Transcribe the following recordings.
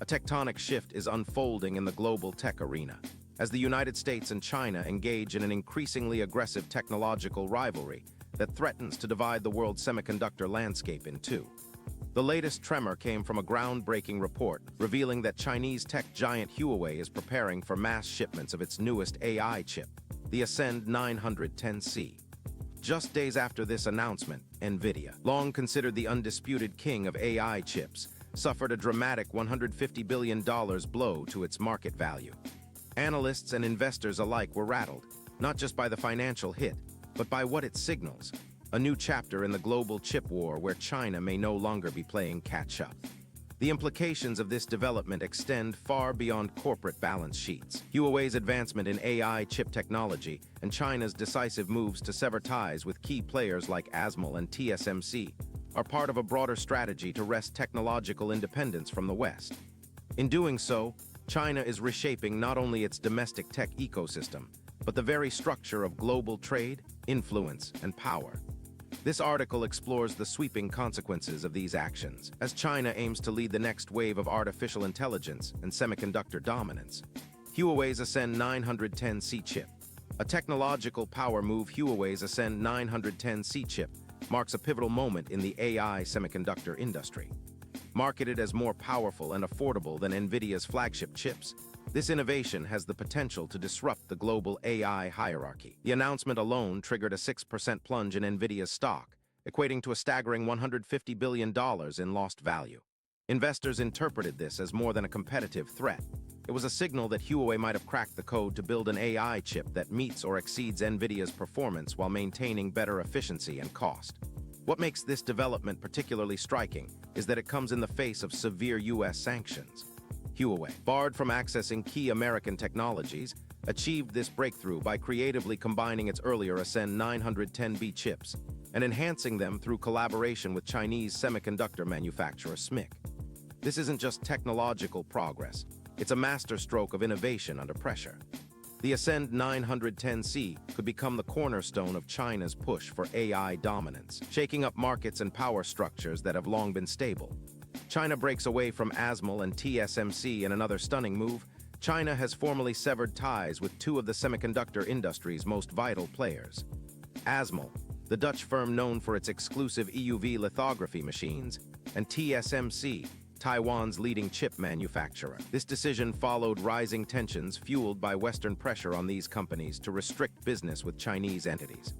tectonic shift is unfolding in the global tech arena, as the United States and China engage in an increasingly aggressive technological rivalry that threatens to divide the world's semiconductor landscape in two. The latest tremor came from a groundbreaking report revealing that Chinese tech giant Huawei is preparing for mass shipments of its newest AI chip, the Ascend 910C. Just days after this announcement, Nvidia, long considered the undisputed king of AI chips, suffered a dramatic $150 billion blow to its market value. Analysts and investors alike were rattled, not just by the financial hit, but by what it signals: a new chapter in the global chip war where China may no longer be playing catch-up. The implications of this development extend far beyond corporate balance sheets. Huawei's advancement in AI chip technology and China's decisive moves to sever ties with key players like ASML and TSMC are part of a broader strategy to wrest technological independence from the West. In doing so, China is reshaping not only its domestic tech ecosystem, but the very structure of global trade, influence, and power. This article explores the sweeping consequences of these actions, as China aims to lead the next wave of artificial intelligence and semiconductor dominance. Huawei's Ascend 910C chip. A technological power move. Huawei's Ascend 910C chip marks a pivotal moment in the AI semiconductor industry. Marketed as more powerful and affordable than Nvidia's flagship chips, this innovation has the potential to disrupt the global AI hierarchy. The announcement alone triggered a 6% plunge in Nvidia's stock, equating to a staggering $150 billion in lost value. Investors interpreted this as more than a competitive threat. It was a signal that Huawei might have cracked the code to build an AI chip that meets or exceeds Nvidia's performance while maintaining better efficiency and cost. What makes this development particularly striking is that it comes in the face of severe U.S. sanctions. Huawei, barred from accessing key American technologies, achieved this breakthrough by creatively combining its earlier Ascend 910B chips and enhancing them through collaboration with Chinese semiconductor manufacturer SMIC. This isn't just technological progress, it's a masterstroke of innovation under pressure. The Ascend 910C could become the cornerstone of China's push for AI dominance, shaking up markets and power structures that have long been stable. China breaks away from ASML and TSMC in another stunning move. China has formally severed ties with two of the semiconductor industry's most vital players. ASML, the Dutch firm known for its exclusive EUV lithography machines, and TSMC, Taiwan's leading chip manufacturer. This decision followed rising tensions fueled by Western pressure on these companies to restrict business with Chinese entities.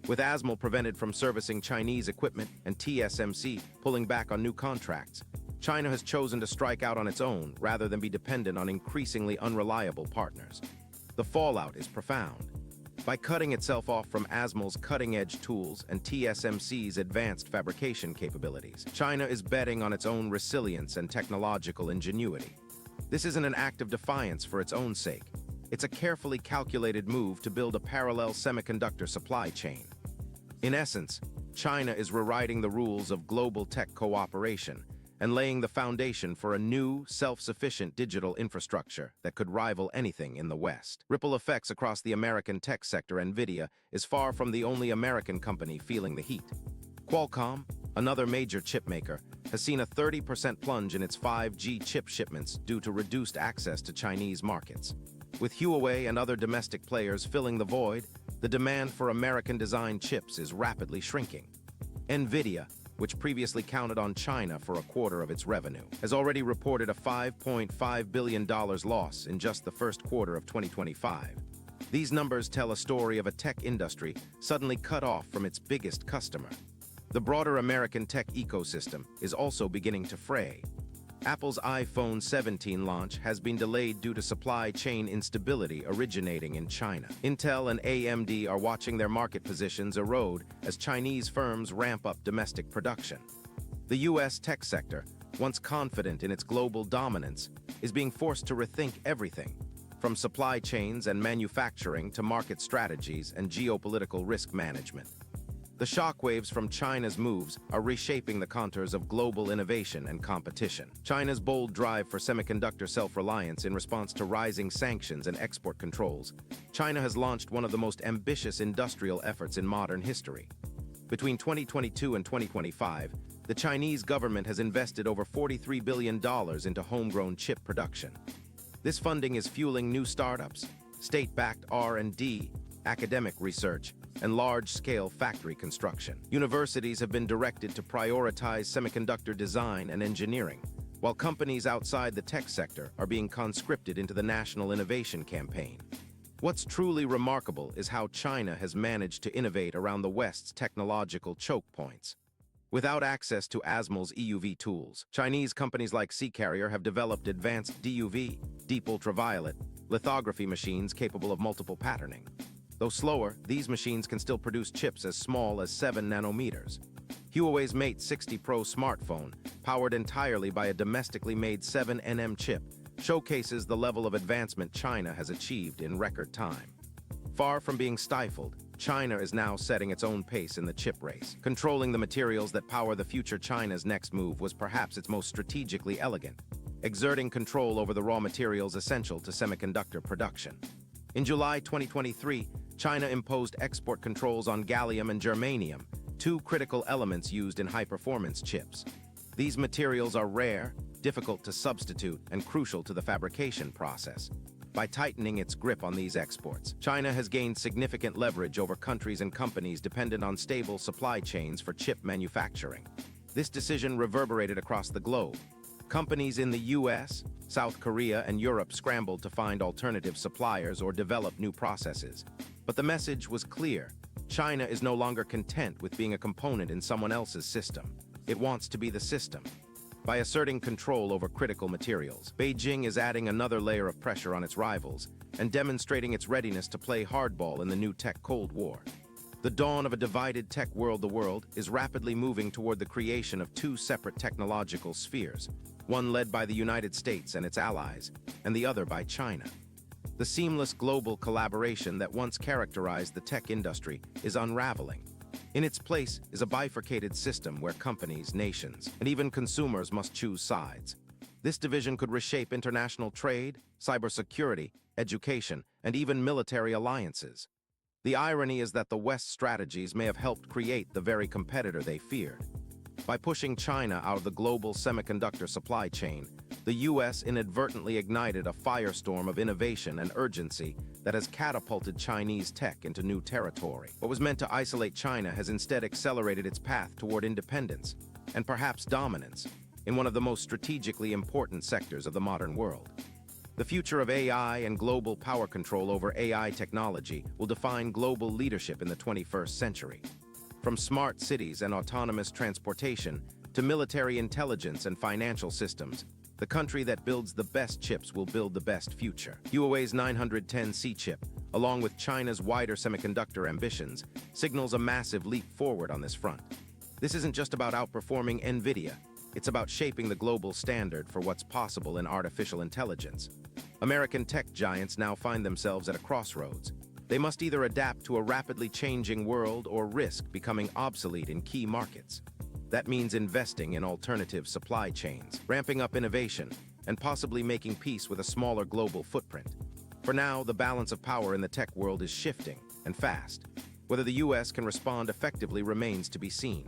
With ASML prevented from servicing Chinese equipment and TSMC pulling back on new contracts, China has chosen to strike out on its own rather than be dependent on increasingly unreliable partners. The fallout is profound. By cutting itself off from ASML's cutting-edge tools and TSMC's advanced fabrication capabilities, China is betting on its own resilience and technological ingenuity. This isn't an act of defiance for its own sake. It's a carefully calculated move to build a parallel semiconductor supply chain. In essence, China is rewriting the rules of global tech cooperation and laying the foundation for a new, self-sufficient digital infrastructure that could rival anything in the West. Ripple effects across the American tech sector. Nvidia is far from the only American company feeling the heat. Qualcomm, another major chip maker, has seen a 30% plunge in its 5G chip shipments due to reduced access to Chinese markets. With Huawei and other domestic players filling the void, the demand for American-designed chips is rapidly shrinking. Nvidia, which previously counted on China for a quarter of its revenue, has already reported a $5.5 billion loss in just the first quarter of 2025. These numbers tell a story of a tech industry suddenly cut off from its biggest customer. The broader American tech ecosystem is also beginning to fray. Apple's iPhone 17 launch has been delayed due to supply chain instability originating in China. Intel and AMD are watching their market positions erode as Chinese firms ramp up domestic production. The U.S. tech sector, once confident in its global dominance, is being forced to rethink everything, from supply chains and manufacturing to market strategies and geopolitical risk management. The shockwaves from China's moves are reshaping the contours of global innovation and competition. China's bold drive for semiconductor self-reliance in response to rising sanctions and export controls. China has launched one of the most ambitious industrial efforts in modern history. Between 2022 and 2025, the Chinese government has invested over $43 billion into homegrown chip production. This funding is fueling new startups, state-backed R&D, academic research, and large-scale factory construction. Universities have been directed to prioritize semiconductor design and engineering, while companies outside the tech sector are being conscripted into the National Innovation Campaign. What's truly remarkable is how China has managed to innovate around the West's technological choke points. Without access to ASML's EUV tools, Chinese companies like Carrier have developed advanced DUV, deep ultraviolet, lithography machines capable of multiple patterning. Though slower, these machines can still produce chips as small as 7 nanometers. Huawei's Mate 60 Pro smartphone, powered entirely by a domestically made 7nm chip, showcases the level of advancement China has achieved in record time. Far from being stifled, China is now setting its own pace in the chip race. Controlling the materials that power the future, China's next move was perhaps its most strategically elegant, exerting control over the raw materials essential to semiconductor production. In July 2023, China imposed export controls on gallium and germanium, two critical elements used in high-performance chips. These materials are rare, difficult to substitute, and crucial to the fabrication process. By tightening its grip on these exports, China has gained significant leverage over countries and companies dependent on stable supply chains for chip manufacturing. This decision reverberated across the globe. Companies in the US, South Korea, and Europe scrambled to find alternative suppliers or develop new processes. But the message was clear. China is no longer content with being a component in someone else's system. It wants to be the system. By asserting control over critical materials, Beijing is adding another layer of pressure on its rivals and demonstrating its readiness to play hardball in the new tech Cold War. The dawn of a divided tech world, the world is rapidly moving toward the creation of two separate technological spheres, one led by the United States and its allies, and the other by China. The seamless global collaboration that once characterized the tech industry is unraveling. In its place is a bifurcated system where companies, nations, and even consumers must choose sides. This division could reshape international trade, cybersecurity, education, and even military alliances. The irony is that the West's strategies may have helped create the very competitor they feared. By pushing China out of the global semiconductor supply chain, the US inadvertently ignited a firestorm of innovation and urgency that has catapulted Chinese tech into new territory. What was meant to isolate China has instead accelerated its path toward independence, and perhaps dominance, in one of the most strategically important sectors of the modern world. The future of AI and global power control over AI technology will define global leadership in the 21st century. From smart cities and autonomous transportation to military intelligence and financial systems, the country that builds the best chips will build the best future. Huawei's 910C chip, along with China's wider semiconductor ambitions, signals a massive leap forward on this front. This isn't just about outperforming Nvidia, it's about shaping the global standard for what's possible in artificial intelligence. American tech giants now find themselves at a crossroads. They must either adapt to a rapidly changing world or risk becoming obsolete in key markets. That means investing in alternative supply chains, ramping up innovation, and possibly making peace with a smaller global footprint. For now, the balance of power in the tech world is shifting, and fast. Whether the US can respond effectively remains to be seen.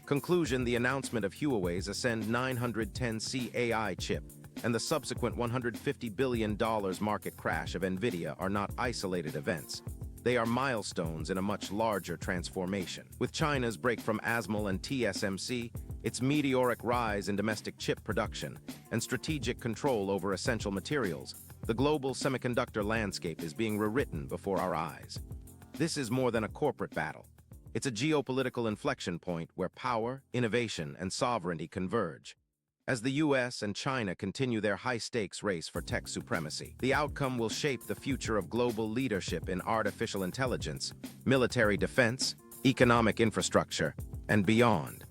Conclusion: the announcement of Huawei's Ascend 910C AI chip and the subsequent $150 billion market crash of Nvidia are not isolated events. They are milestones in a much larger transformation. With China's break from ASML and TSMC, its meteoric rise in domestic chip production, and strategic control over essential materials, the global semiconductor landscape is being rewritten before our eyes. This is more than a corporate battle. It's a geopolitical inflection point where power, innovation, and sovereignty converge. As the US and China continue their high-stakes race for tech supremacy, the outcome will shape the future of global leadership in artificial intelligence, military defense, economic infrastructure, and beyond.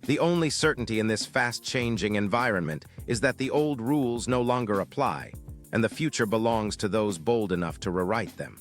The only certainty in this fast-changing environment is that the old rules no longer apply, and the future belongs to those bold enough to rewrite them.